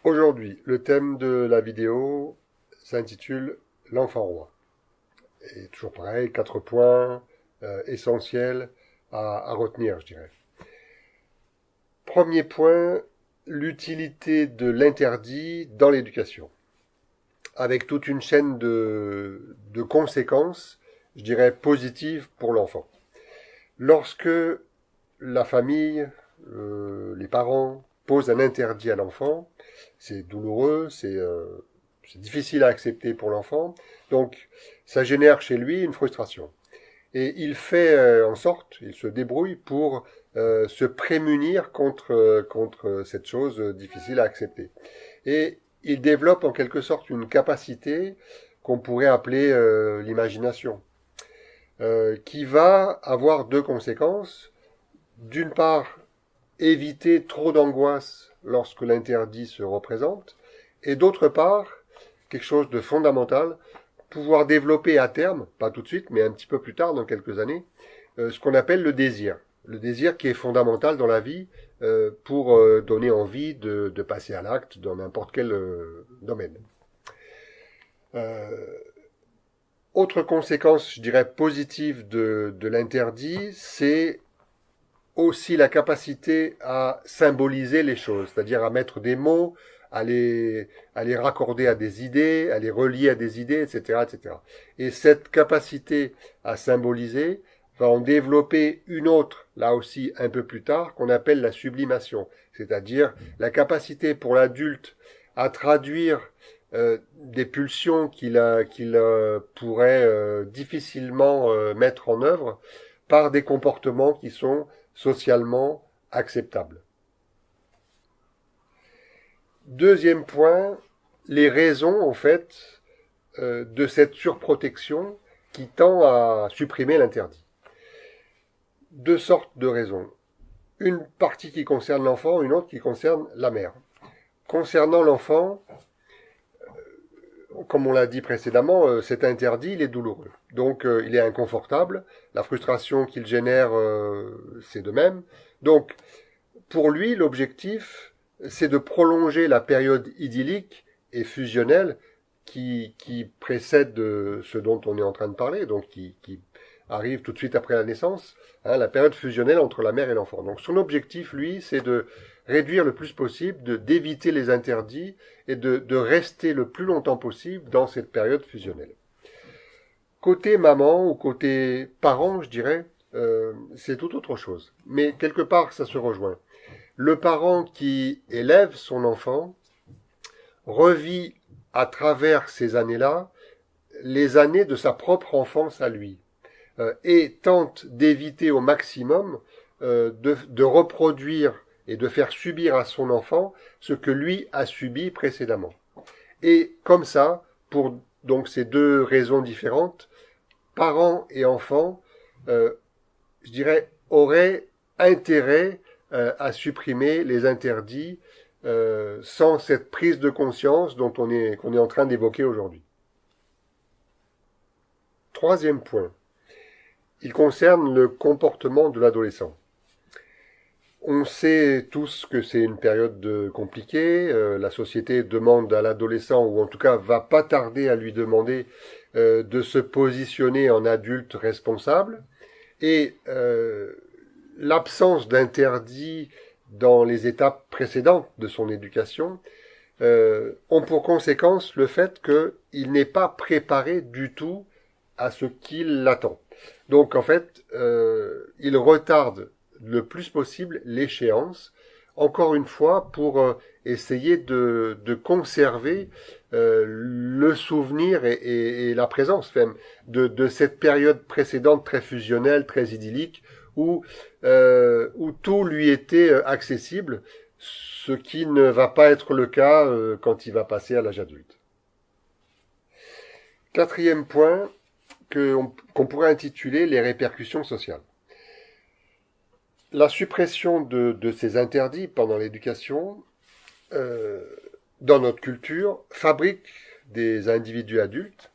Aujourd'hui, le thème de la vidéo s'intitule L'enfant roi. Et toujours pareil, 4 points essentiels à retenir, je dirais. Premier point, l'utilité de l'interdit dans l'éducation, avec toute une chaîne de conséquences, je dirais, positives pour l'enfant. Lorsque la famille, les parents posent un interdit à l'enfant, c'est douloureux, c'est difficile à accepter pour l'enfant, donc ça génère chez lui une frustration. Et il fait en sorte, il se débrouille pour se prémunir contre cette chose difficile à accepter. Et il développe en quelque sorte une capacité qu'on pourrait appeler l'imagination, qui va avoir deux conséquences. D'une part, éviter trop d'angoisse lorsque l'interdit se représente, et d'autre part, quelque chose de fondamental, pouvoir développer à terme, pas tout de suite, mais un petit peu plus tard, dans quelques années, ce qu'on appelle le désir. Le désir qui est fondamental dans la vie pour donner envie de passer à l'acte dans n'importe quel domaine. Euh, Autre conséquence, je dirais, positive de l'interdit, c'est aussi la capacité à symboliser les choses, c'est-à-dire à mettre des mots, à les raccorder à des idées, à les relier à des idées, etc., etc. Et cette capacité à symboliser va en développer une autre, là aussi un peu plus tard, qu'on appelle la sublimation, c'est-à-dire la capacité pour l'adulte à traduire des pulsions qu'il pourrait difficilement mettre en œuvre par des comportements qui sont socialement acceptables. Deuxième point, les raisons en fait de cette surprotection qui tend à supprimer l'interdit. Deux sortes de raisons. Une partie qui concerne l'enfant, une autre qui concerne la mère. Concernant l'enfant, comme on l'a dit précédemment, cet interdit, il est douloureux. Donc, il est inconfortable. La frustration qu'il génère, c'est de même. Donc, pour lui, l'objectif, c'est de prolonger la période idyllique et fusionnelle qui précède ce dont on est en train de parler, donc qui arrive tout de suite après la naissance, hein, la période fusionnelle entre la mère et l'enfant. Donc son objectif, lui, c'est de réduire le plus possible, d'éviter les interdits et de rester le plus longtemps possible dans cette période fusionnelle. Côté maman ou côté parent, je dirais, c'est tout autre chose. Mais quelque part, ça se rejoint. Le parent qui élève son enfant revit à travers ces années-là les années de sa propre enfance à lui et tente d'éviter au maximum de reproduire et de faire subir à son enfant ce que lui a subi précédemment. Et comme ça, pour donc ces deux raisons différentes, parents et enfants, je dirais, auraient intérêt à supprimer les interdits sans cette prise de conscience qu'on est en train d'évoquer aujourd'hui. Troisième point, il concerne le comportement de l'adolescent. On sait tous que c'est une période compliquée, la société demande à l'adolescent, ou en tout cas va pas tarder à lui demander de se positionner en adulte responsable, et l'absence d'interdit dans les étapes précédentes de son éducation ont pour conséquence le fait qu'il n'est pas préparé du tout à ce qu'il attend. Donc en fait, il retarde le plus possible l'échéance, encore une fois, pour essayer de conserver le souvenir et la présence même de cette période précédente très fusionnelle, très idyllique, où tout lui était accessible, ce qui ne va pas être le cas quand il va passer à l'âge adulte. Quatrième point qu'on pourrait intituler les répercussions sociales. La suppression de ces interdits pendant l'éducation, dans notre culture, fabrique des individus adultes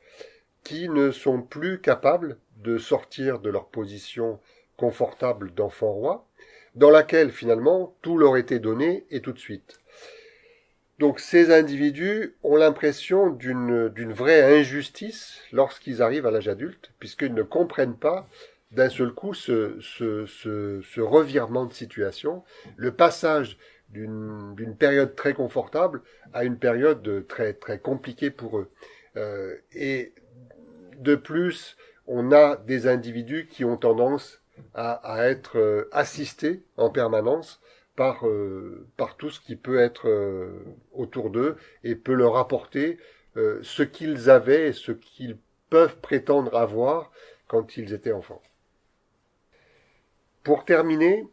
qui ne sont plus capables de sortir de leur position confortable d'enfant roi, dans laquelle finalement tout leur était donné et tout de suite. Donc ces individus ont l'impression d'une vraie injustice lorsqu'ils arrivent à l'âge adulte, puisqu'ils ne comprennent pas d'un seul coup ce revirement de situation, le passage d'une période très confortable à une période très, très compliquée pour eux. Et de plus, on a des individus qui ont tendance à être assistés en permanence par tout ce qui peut être autour d'eux et peut leur apporter ce qu'ils avaient et ce qu'ils peuvent prétendre avoir quand ils étaient enfants. Pour terminer,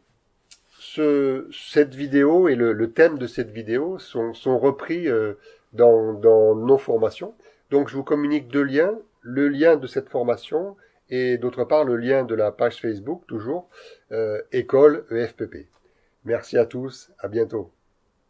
cette vidéo et le thème de cette vidéo sont repris dans nos formations. Donc je vous communique deux liens, le lien de cette formation et d'autre part le lien de la page Facebook, toujours, école EFPP. Merci à tous, à bientôt.